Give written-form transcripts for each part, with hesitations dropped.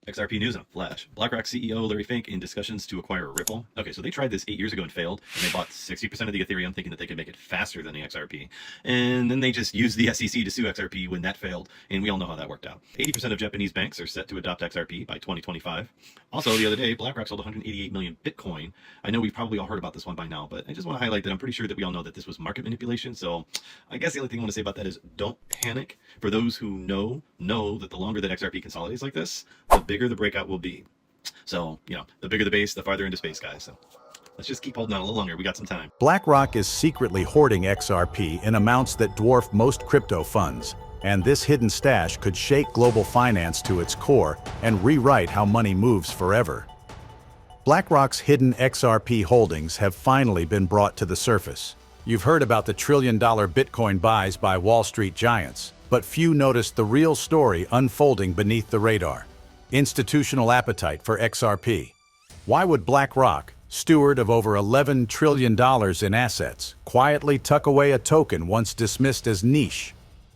XRP news in a flash. BlackRock CEO Larry Fink in discussions to acquire Ripple. Okay, so they tried this 8 years ago and failed, and they bought 60% of the Ethereum thinking that they could make it faster than the XRP. And then they just used the SEC to sue XRP when that failed, and we all know how that worked out. 80% of Japanese banks are set to adopt XRP by 2025. Also, the other day, BlackRock sold 188 million Bitcoin. I know we've probably all heard about this one by now, but I just want to highlight that I'm pretty sure that we all know that this was market manipulation, so I guess the only thing I want to say about that is don't panic. For those who know that the longer that XRP consolidates like this, the bigger the breakout will be. So, the bigger the base, the farther into space, guys. So let's just keep holding on a little longer. We got some time. BlackRock is secretly hoarding XRP in amounts that dwarf most crypto funds, and this hidden stash could shake global finance to its core and rewrite how money moves forever. BlackRock's hidden XRP holdings have finally been brought to the surface. You've heard about the trillion-dollar Bitcoin buys by Wall Street giants, but few noticed the real story unfolding beneath the radar. Institutional appetite for XRP. Why would BlackRock, steward of over $11 trillion in assets, quietly tuck away a token once dismissed as niche?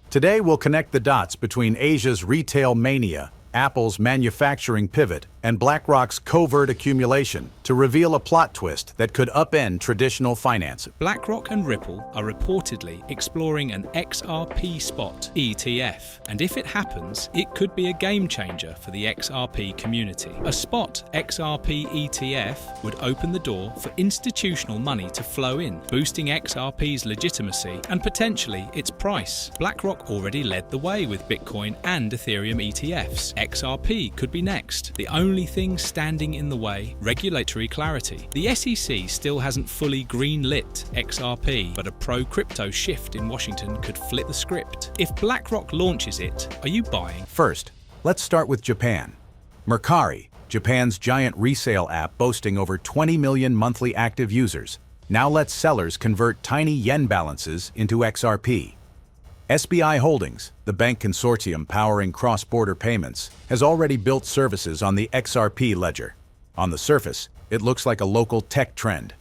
Today we'll connect the dots between Asia's retail mania, Apple's manufacturing pivot, and BlackRock's covert accumulation to reveal a plot twist that could upend traditional finance. BlackRock and Ripple are reportedly exploring an XRP spot ETF, and if it happens, it could be a game changer for the XRP community. A spot XRP ETF would open the door for institutional money to flow in, boosting XRP's legitimacy and potentially its price. BlackRock already led the way with Bitcoin and Ethereum ETFs. XRP could be next. The only thing standing in the way, regulatory clarity. The SEC still hasn't fully green-lit XRP, but a pro-crypto shift in Washington could flip the script. If BlackRock launches it, are you buying? First, let's start with Japan. Mercari, Japan's giant resale app boasting over 20 million monthly active users, now lets sellers convert tiny yen balances into XRP. SBI Holdings, the bank consortium powering cross-border payments, has already built services on the XRP ledger. On the surface, it looks like a local tech trend.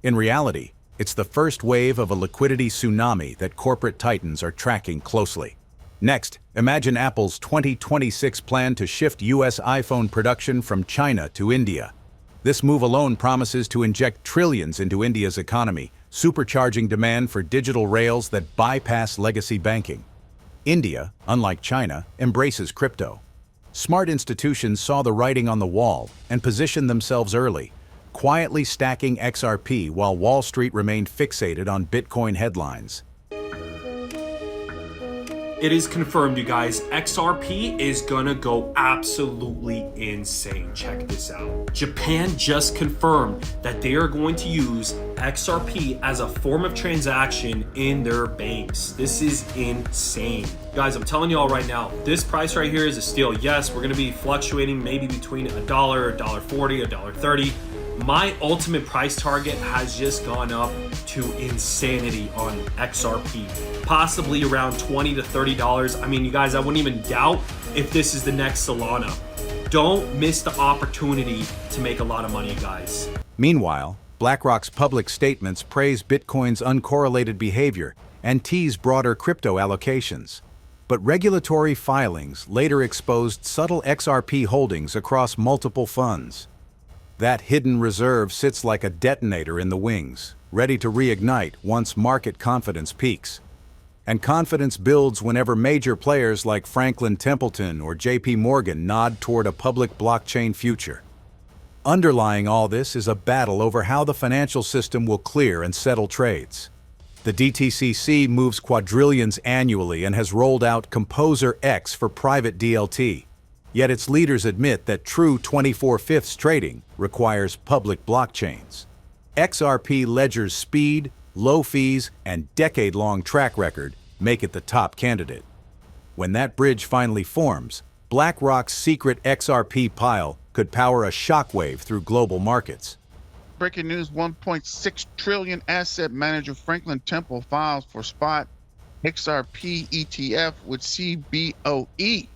In reality, it's the first wave of a liquidity tsunami that corporate titans are tracking closely. Next, imagine Apple's 2026 plan to shift US iPhone production from China to India. This move alone promises to inject trillions into India's economy, supercharging demand for digital rails that bypass legacy banking. India, unlike China, embraces crypto. Smart institutions saw the writing on the wall and positioned themselves early, quietly stacking XRP while Wall Street remained fixated on Bitcoin headlines. It is confirmed, you guys. XRP is gonna go absolutely insane. Check this out. Japan just confirmed that they are going to use XRP as a form of transaction in their banks. This is insane. Guys, I'm telling you all right now, this price right here is a steal. Yes, we're gonna be fluctuating maybe between $1, $1.40, $1.30. My ultimate price target has just gone up to insanity on XRP, possibly around $20 to $30. I mean, you guys, I wouldn't even doubt if this is the next Solana. Don't miss the opportunity to make a lot of money, guys. Meanwhile, BlackRock's public statements praise Bitcoin's uncorrelated behavior and tease broader crypto allocations. But regulatory filings later exposed subtle XRP holdings across multiple funds. That hidden reserve sits like a detonator in the wings, ready to reignite once market confidence peaks. And confidence builds whenever major players like Franklin Templeton or JP Morgan nod toward a public blockchain future. Underlying all this is a battle over how the financial system will clear and settle trades. The DTCC moves quadrillions annually and has rolled out Composer X for private DLT. Yet its leaders admit that true 24/5 trading requires public blockchains. XRP Ledger's speed, low fees, and decade-long track record make it the top candidate. When that bridge finally forms, BlackRock's secret XRP pile could power a shockwave through global markets. Breaking news, 1.6 trillion asset manager Franklin Temple files for spot XRP ETF with CBOE.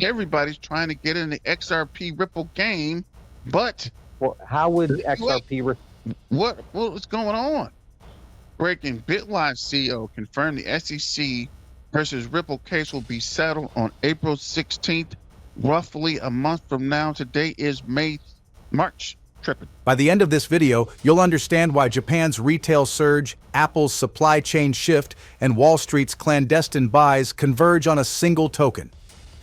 Everybody's trying to get in the XRP Ripple game, but well, how would XRP? What's going on? Breaking, BitLive CEO confirmed the SEC versus Ripple case will be settled on April 16th. roughly a month from now. Today is March. Tripping. By the end of this video, you'll understand why Japan's retail surge, Apple's supply chain shift, and Wall Street's clandestine buys converge on a single token,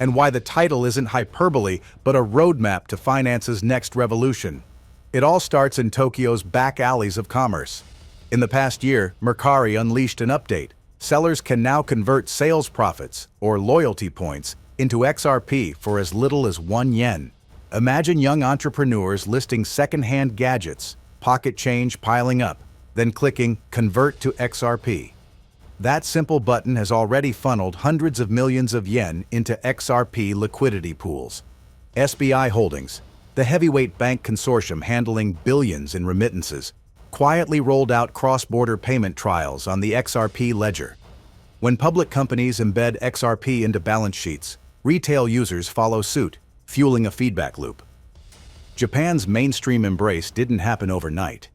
and why the title isn't hyperbole but a roadmap to finance's next revolution. It all starts in Tokyo's back alleys of commerce. In the past year, Mercari unleashed an update. Sellers can now convert sales profits, or loyalty points, into XRP for as little as 1 yen. Imagine young entrepreneurs listing second-hand gadgets, pocket change piling up, then clicking Convert to XRP. That simple button has already funneled hundreds of millions of yen into XRP liquidity pools. SBI Holdings, the heavyweight bank consortium handling billions in remittances, quietly rolled out cross-border payment trials on the XRP ledger. When public companies embed XRP into balance sheets, retail users follow suit, fueling a feedback loop. Japan's mainstream embrace didn't happen overnight.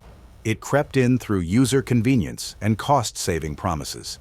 It crept in through user convenience and cost-saving promises.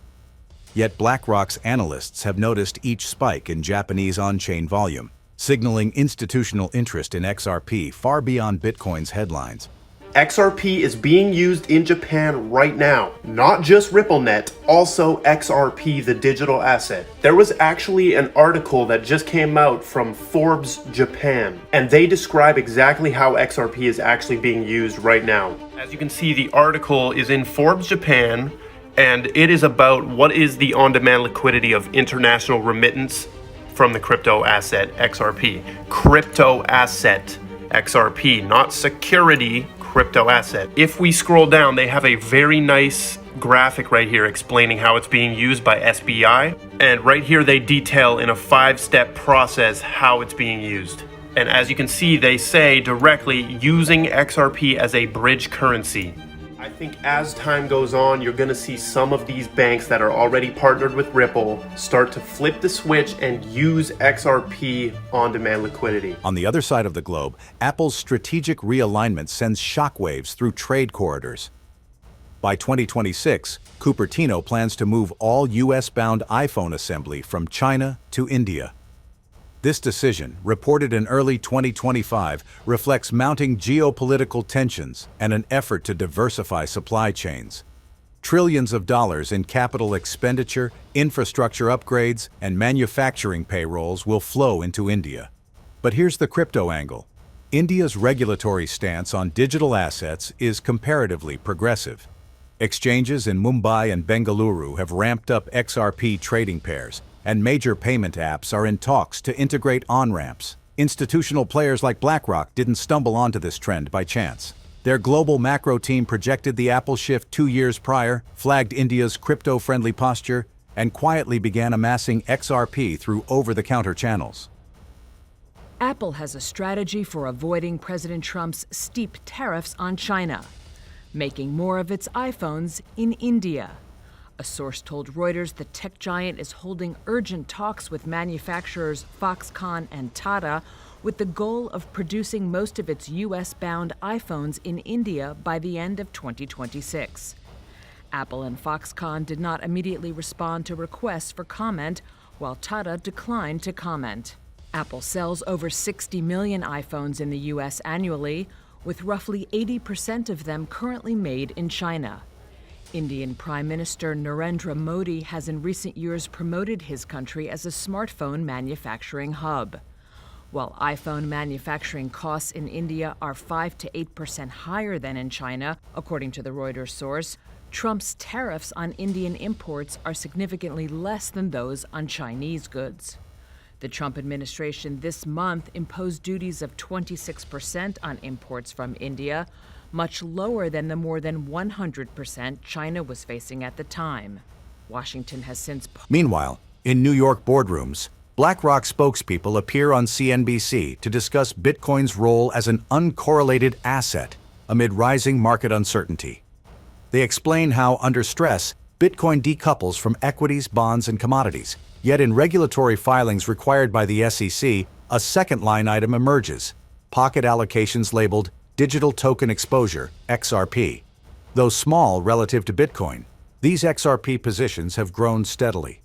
Yet BlackRock's analysts have noticed each spike in Japanese on-chain volume, signaling institutional interest in XRP far beyond Bitcoin's headlines. XRP is being used in Japan right now. Not just RippleNet, also XRP, the digital asset. There was actually an article that just came out from Forbes Japan, and they describe exactly how XRP is actually being used right now. As you can see, the article is in Forbes Japan, and it is about what is the on-demand liquidity of international remittance from the crypto asset XRP. Crypto asset XRP, not security, crypto asset. If we scroll down, they have a very nice graphic right here explaining how it's being used by SBI. And right here they detail in a 5-step process how it's being used. And as you can see, they say directly using XRP as a bridge currency. I think as time goes on, you're going to see some of these banks that are already partnered with Ripple start to flip the switch and use XRP on-demand liquidity. On the other side of the globe, Apple's strategic realignment sends shockwaves through trade corridors. By 2026, Cupertino plans to move all US-bound iPhone assembly from China to India. This decision, reported in early 2025, reflects mounting geopolitical tensions and an effort to diversify supply chains. Trillions of dollars in capital expenditure, infrastructure upgrades, and manufacturing payrolls will flow into India. But here's the crypto angle. India's regulatory stance on digital assets is comparatively progressive. Exchanges in Mumbai and Bengaluru have ramped up XRP trading pairs, and major payment apps are in talks to integrate on-ramps. Institutional players like BlackRock didn't stumble onto this trend by chance. Their global macro team projected the Apple shift 2 years prior, flagged India's crypto-friendly posture, and quietly began amassing XRP through over-the-counter channels. Apple has a strategy for avoiding President Trump's steep tariffs on China, making more of its iPhones in India. A source told Reuters the tech giant is holding urgent talks with manufacturers Foxconn and Tata with the goal of producing most of its US-bound iPhones in India by the end of 2026. Apple and Foxconn did not immediately respond to requests for comment, while Tata declined to comment. Apple sells over 60 million iPhones in the US annually, with roughly 80% of them currently made in China. Indian Prime Minister Narendra Modi has in recent years promoted his country as a smartphone manufacturing hub. While iPhone manufacturing costs in India are 5 to 8% higher than in China, according to the Reuters source, Trump's tariffs on Indian imports are significantly less than those on Chinese goods. The Trump administration this month imposed duties of 26% on imports from India, much lower than the more than 100% China was facing at the time. Washington has since... Meanwhile, in New York boardrooms, BlackRock spokespeople appear on CNBC to discuss Bitcoin's role as an uncorrelated asset amid rising market uncertainty. They explain how, under stress, Bitcoin decouples from equities, bonds, and commodities. Yet in regulatory filings required by the SEC, a second line item emerges: pocket allocations labeled Digital Token Exposure, XRP. Though small relative to Bitcoin, these XRP positions have grown steadily.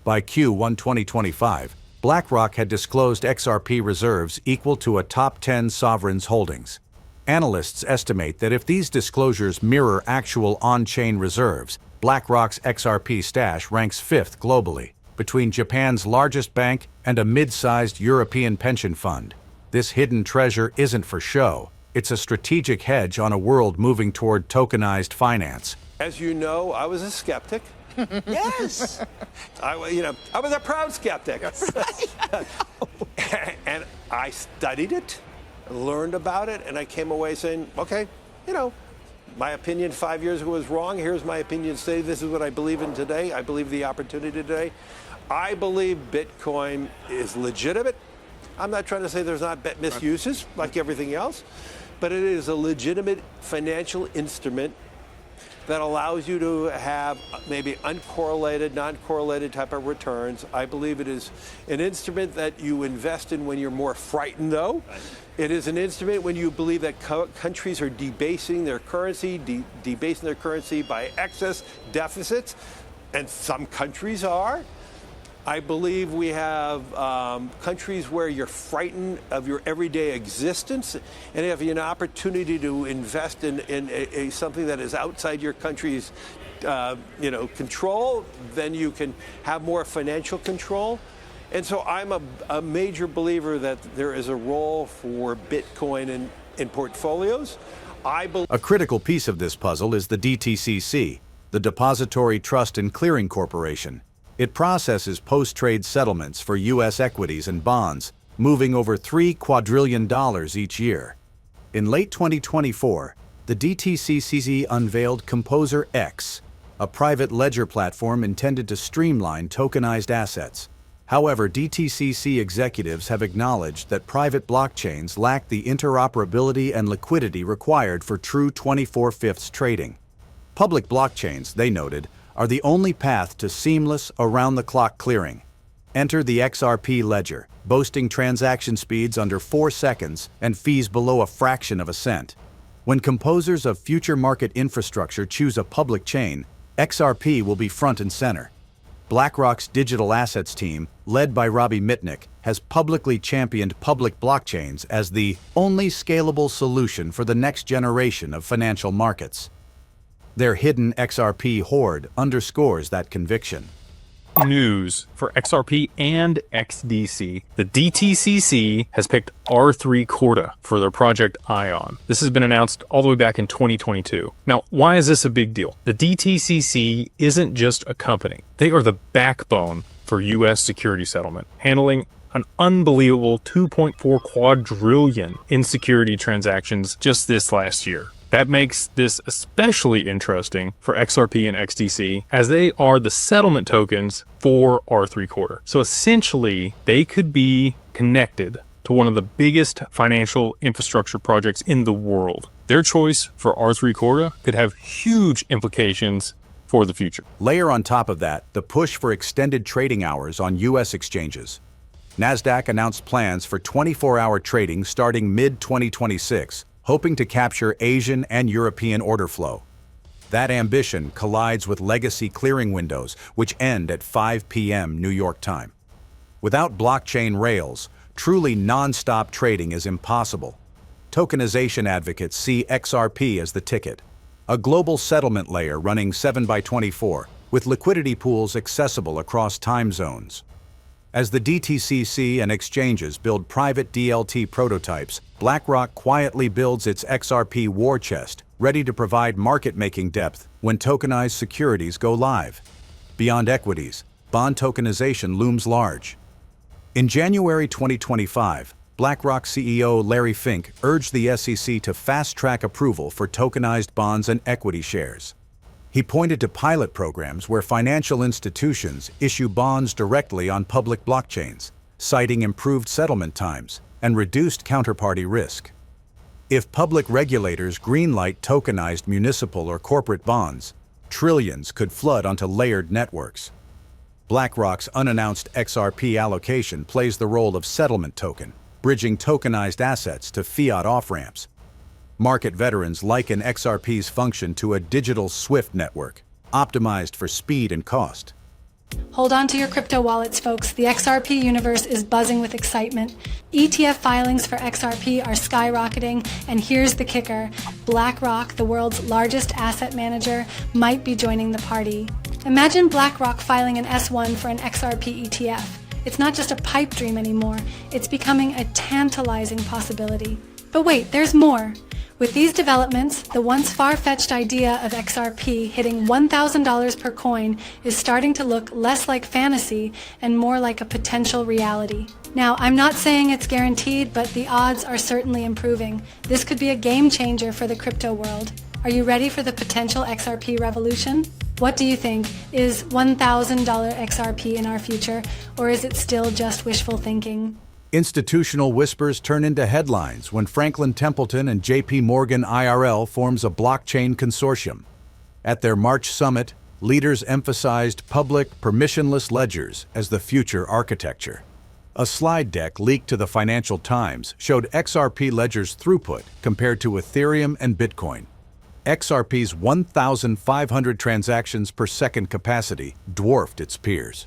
By Q1 2025, BlackRock had disclosed XRP reserves equal to a top 10 sovereign's holdings. Analysts estimate that if these disclosures mirror actual on-chain reserves, BlackRock's XRP stash ranks 5th globally, between Japan's largest bank and a mid-sized European pension fund. This hidden treasure isn't for show. It's a strategic hedge on a world moving toward tokenized finance. As you know, I was a skeptic. Yes. I was a proud skeptic. And I studied it, learned about it, and I came away saying, okay, my opinion 5 years ago was wrong. Here's my opinion today. This is what I believe in today. I believe the opportunity today. I believe Bitcoin is legitimate. I'm not trying to say there's not misuses like everything else, but it is a legitimate financial instrument that allows you to have maybe uncorrelated, non-correlated type of returns. I believe it is an instrument that you invest in when you're more frightened, though. It is an instrument when you believe that countries are debasing their currency, debasing their currency by excess deficits, and some countries are. I believe we have countries where you're frightened of your everyday existence, and if you have an opportunity to invest in something that is outside your country's control, then you can have more financial control. And so I'm a major believer that there is a role for Bitcoin in portfolios. A critical piece of this puzzle is the DTCC, the Depository Trust and Clearing Corporation. It processes post-trade settlements for U.S. equities and bonds, moving over $3 quadrillion each year. In late 2024, the DTCC unveiled Composer X, a private ledger platform intended to streamline tokenized assets. However, DTCC executives have acknowledged that private blockchains lack the interoperability and liquidity required for true 24/5 trading. Public blockchains, they noted, are the only path to seamless, around-the-clock clearing. Enter the XRP ledger, boasting transaction speeds under 4 seconds and fees below a fraction of a cent. When composers of future market infrastructure choose a public chain, XRP will be front and center. BlackRock's digital assets team, led by Robbie Mitnick, has publicly championed public blockchains as the only scalable solution for the next generation of financial markets. Their hidden XRP hoard underscores that conviction. News for XRP and XDC. The DTCC has picked R3 Corda for their project Ion. This has been announced all the way back in 2022. Now, why is this a big deal? The DTCC isn't just a company. They are the backbone for U.S. security settlement, handling an unbelievable 2.4 quadrillion in security transactions just this last year. That makes this especially interesting for XRP and XDC, as they are the settlement tokens for R3 Corda. So essentially, they could be connected to one of the biggest financial infrastructure projects in the world. Their choice for R3 Corda could have huge implications for the future. Layer on top of that the push for extended trading hours on U.S. exchanges. NASDAQ announced plans for 24-hour trading starting mid-2026, hoping to capture Asian and European order flow. That ambition collides with legacy clearing windows, which end at 5 p.m. New York time. Without blockchain rails, truly non-stop trading is impossible. Tokenization advocates see XRP as the ticket, a global settlement layer running 7x24, with liquidity pools accessible across time zones. As the DTCC and exchanges build private DLT prototypes, BlackRock quietly builds its XRP war chest, ready to provide market-making depth when tokenized securities go live. Beyond equities, bond tokenization looms large. In January 2025, BlackRock CEO Larry Fink urged the SEC to fast-track approval for tokenized bonds and equity shares. He pointed to pilot programs where financial institutions issue bonds directly on public blockchains, citing improved settlement times and reduced counterparty risk. If public regulators greenlight tokenized municipal or corporate bonds, trillions could flood onto layered networks. BlackRock's unannounced XRP allocation plays the role of settlement token, bridging tokenized assets to fiat off-ramps. Market veterans liken XRP's function to a digital SWIFT network, optimized for speed and cost. Hold on to your crypto wallets, folks. The XRP universe is buzzing with excitement. ETF filings for XRP are skyrocketing, and here's the kicker. BlackRock, the world's largest asset manager, might be joining the party. Imagine BlackRock filing an S1 for an XRP ETF. It's not just a pipe dream anymore. It's becoming a tantalizing possibility. But wait, there's more. With these developments, the once far-fetched idea of XRP hitting $1,000 per coin is starting to look less like fantasy and more like a potential reality. Now, I'm not saying it's guaranteed, but the odds are certainly improving. This could be a game changer for the crypto world. Are you ready for the potential XRP revolution? What do you think? Is $1,000 XRP in our future, or is it still just wishful thinking? Institutional whispers turn into headlines when Franklin Templeton and JP Morgan IRL forms a blockchain consortium. At their March summit, leaders emphasized public, permissionless ledgers as the future architecture. A slide deck leaked to the Financial Times showed XRP ledger's throughput compared to Ethereum and Bitcoin. XRP's 1,500 transactions per second capacity dwarfed its peers.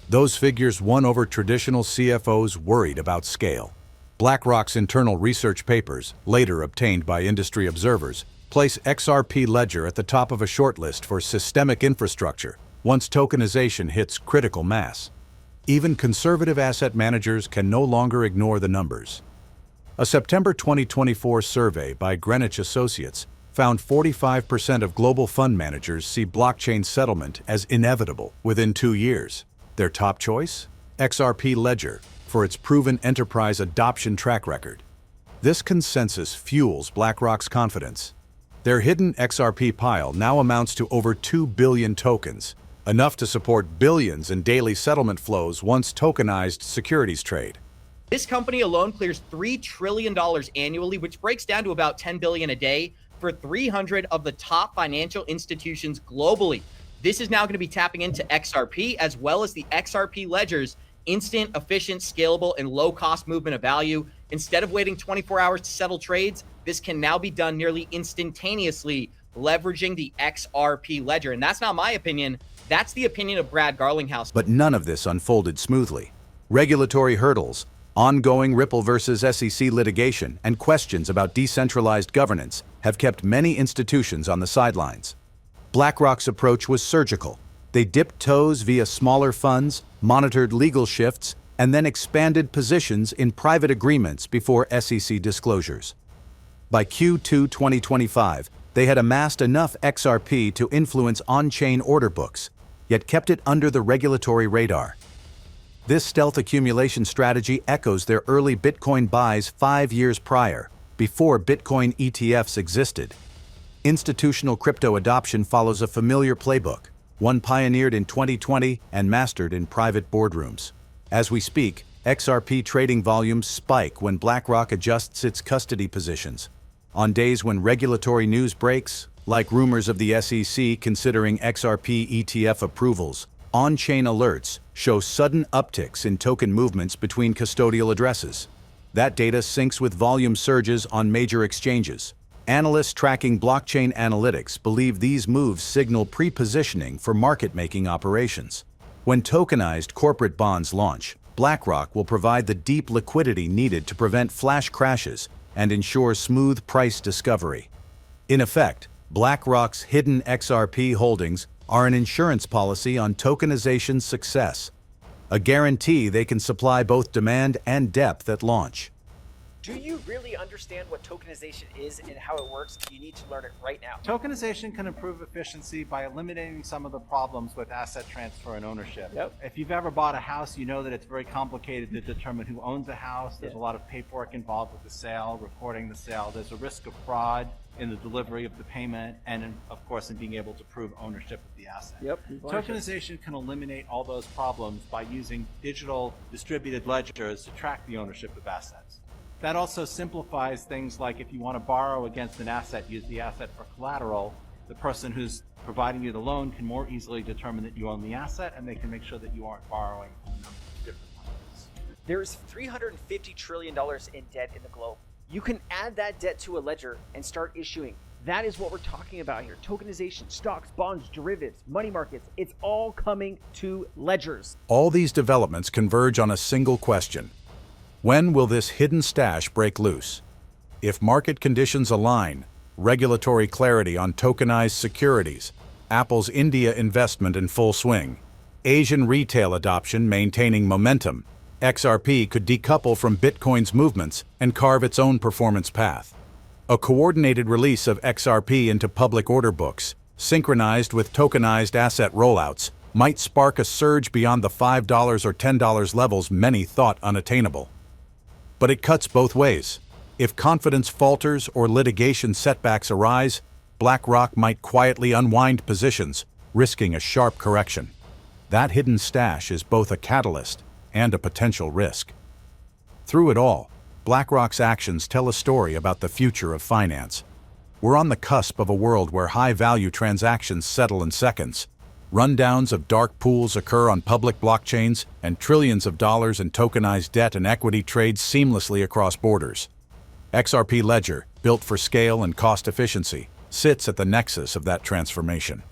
Those figures won over traditional CFOs worried about scale. BlackRock's internal research papers, later obtained by industry observers, place XRP Ledger at the top of a shortlist for systemic infrastructure once tokenization hits critical mass. Even conservative asset managers can no longer ignore the numbers. A September 2024 survey by Greenwich Associates found 45% of global fund managers see blockchain settlement as inevitable within 2 years. Their top choice? XRP Ledger, for its proven enterprise adoption track record. This consensus fuels BlackRock's confidence. Their hidden XRP pile now amounts to over 2 billion tokens, enough to support billions in daily settlement flows once tokenized securities trade. This company alone clears $3 trillion annually, which breaks down to about $10 billion a day for 300 of the top financial institutions globally. This is now going to be tapping into XRP as well as the XRP ledger's instant, efficient, scalable, and low-cost movement of value. Instead of waiting 24 hours to settle trades, this can now be done nearly instantaneously, leveraging the XRP ledger. And that's not my opinion. That's the opinion of Brad Garlinghouse. But none of this unfolded smoothly. Regulatory hurdles, ongoing Ripple versus SEC litigation, and questions about decentralized governance have kept many institutions on the sidelines. BlackRock's approach was surgical. They dipped toes via smaller funds, monitored legal shifts, and then expanded positions in private agreements before SEC disclosures. By Q2 2025, they had amassed enough XRP to influence on-chain order books, yet kept it under the regulatory radar. This stealth accumulation strategy echoes their early Bitcoin buys 5 years prior, before Bitcoin ETFs existed. Institutional crypto adoption follows a familiar playbook, one pioneered in 2020 and mastered in private boardrooms. As we speak, XRP trading volumes spike when BlackRock adjusts its custody positions. On days when regulatory news breaks, like rumors of the SEC considering XRP ETF approvals, on-chain alerts show sudden upticks in token movements between custodial addresses. That data syncs with volume surges on major exchanges. Analysts tracking blockchain analytics believe these moves signal pre-positioning for market-making operations. When tokenized corporate bonds launch, BlackRock will provide the deep liquidity needed to prevent flash crashes and ensure smooth price discovery. In effect, BlackRock's hidden XRP holdings are an insurance policy on tokenization's success, a guarantee they can supply both demand and depth at launch. Do you really understand what tokenization is and how it works? You need to learn it right now. Tokenization can improve efficiency by eliminating some of the problems with asset transfer and ownership. Yep. If you've ever bought a house, you know that it's very complicated to determine who owns a house. There's a lot of paperwork involved with the sale, reporting the sale. There's a risk of fraud in the delivery of the payment, and of course in being able to prove ownership of the asset. Yep. Tokenization can eliminate all those problems by using digital distributed ledgers to track the ownership of assets. That also simplifies things like if you want to borrow against an asset, use the asset for collateral, the person who's providing you the loan can more easily determine that you own the asset, and they can make sure that you aren't borrowing from a number of different lenders. There's $350 trillion in debt in the globe. You can add that debt to a ledger and start issuing That is what we're talking about here. Tokenization, stocks, bonds, derivatives, money markets, it's all coming to ledgers. All these developments converge on a single question. When will this hidden stash break loose? If market conditions align, regulatory clarity on tokenized securities, Apple's India investment in full swing, Asian retail adoption maintaining momentum, XRP could decouple from Bitcoin's movements and carve its own performance path. A coordinated release of XRP into public order books, synchronized with tokenized asset rollouts, might spark a surge beyond the $5 or $10 levels many thought unattainable. But it cuts both ways. If confidence falters or litigation setbacks arise, BlackRock might quietly unwind positions, risking a sharp correction. That hidden stash is both a catalyst and a potential risk. Through it all, BlackRock's actions tell a story about the future of finance. We're on the cusp of a world where high-value transactions settle in seconds. Rundowns of dark pools occur on public blockchains, and trillions of dollars in tokenized debt and equity trade seamlessly across borders. XRP Ledger, built for scale and cost efficiency, sits at the nexus of that transformation.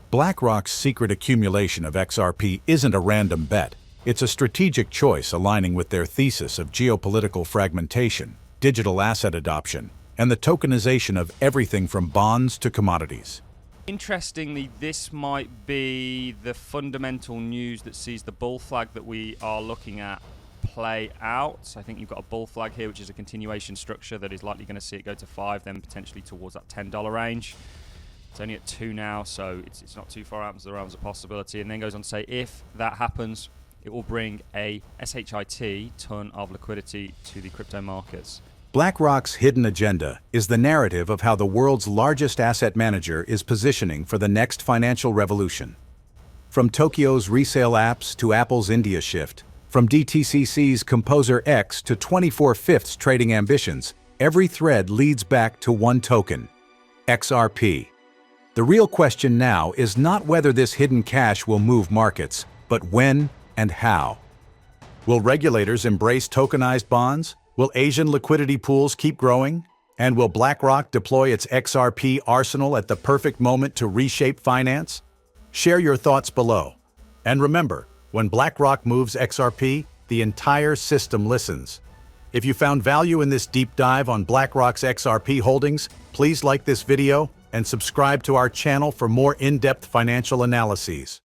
BlackRock's secret accumulation of XRP isn't a random bet. It's a strategic choice aligning with their thesis of geopolitical fragmentation, digital asset adoption, and the tokenization of everything from bonds to commodities. Interestingly, this might be the fundamental news that sees the bull flag that we are looking at play out. So I think you've got a bull flag here, which is a continuation structure that is likely going to see it go to 5, then potentially towards that $10 range. It's only at 2 now, so it's not too far out into the realms of possibility. And then goes on to say, if that happens, it will bring a SHIT ton of liquidity to the crypto markets. BlackRock's hidden agenda is the narrative of how the world's largest asset manager is positioning for the next financial revolution. From Tokyo's resale apps to Apple's India shift, from DTCC's Composer X to 24/5's trading ambitions, every thread leads back to one token, XRP. The real question now is not whether this hidden cash will move markets, but when and how. Will regulators embrace tokenized bonds? Will Asian liquidity pools keep growing? And will BlackRock deploy its XRP arsenal at the perfect moment to reshape finance? Share your thoughts below. And remember, when BlackRock moves XRP, the entire system listens. If you found value in this deep dive on BlackRock's XRP holdings, please like this video and subscribe to our channel for more in-depth financial analyses.